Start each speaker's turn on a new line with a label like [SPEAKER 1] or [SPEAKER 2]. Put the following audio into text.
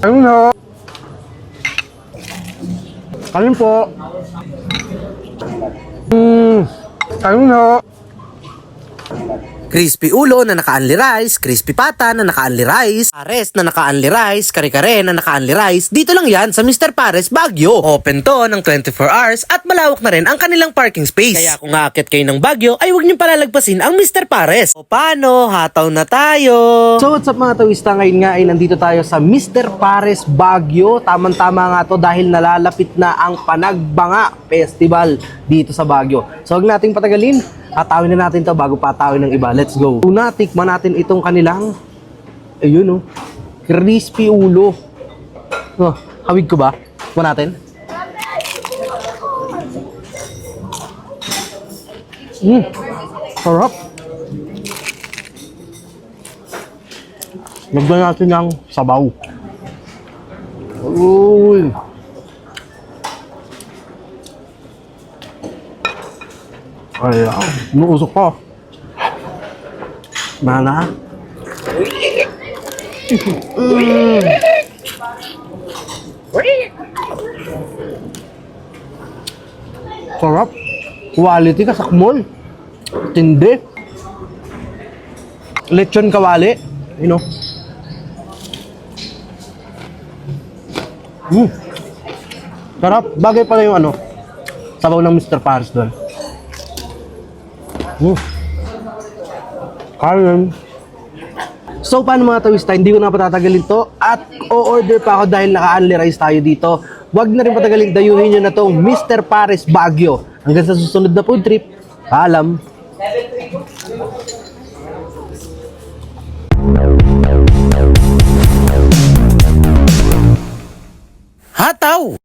[SPEAKER 1] Ayun ho. Ayun po. Ayun ho.
[SPEAKER 2] Crispy ulo na naka-only rice, crispy pata na naka-only rice, pares na naka-only rice, kare-kare na naka-only rice. Dito lang yan sa Mr. Pares, Baguio. Open to ng 24 hours at malawak na rin ang kanilang parking space. Kaya kung aakit kayo ng Baguio, ay huwag niyong palalagpasin ang Mr. Pares. O paano? Hataw na tayo!
[SPEAKER 1] So what's up mga tawista, ngayon nga ay nandito tayo sa Mr. Pares Baguio. Tamang-tama nga to dahil nalalapit na ang Panagbanga Festival dito sa Baguio. So huwag nating patagalin, hatawin na natin to bago patawin ng iba. Let's go. Una, tikman natin itong kanilang, ayun oh, crispy ulo. Oh, hawig ko ba? Tikman natin. Sarap. Lagyan natin ng sabaw. Uy. Ay, nuusok pa. Mana? Sarap. Quality ka sakmol. Tindi. Lechon kawali. You know. Sarap. Bagay pala yung ano, sabaw ng Mr. Pares doon. Kain. So paano mga tawista, hindi ko na patatagalin to at o-order pa ako dahil naka-only rice tayo dito. Huwag na rin patagalin, dayuhin nyo na tong Mr. Pares Baguio. Hanggang sa susunod na food trip. Paalam.
[SPEAKER 2] Hataw!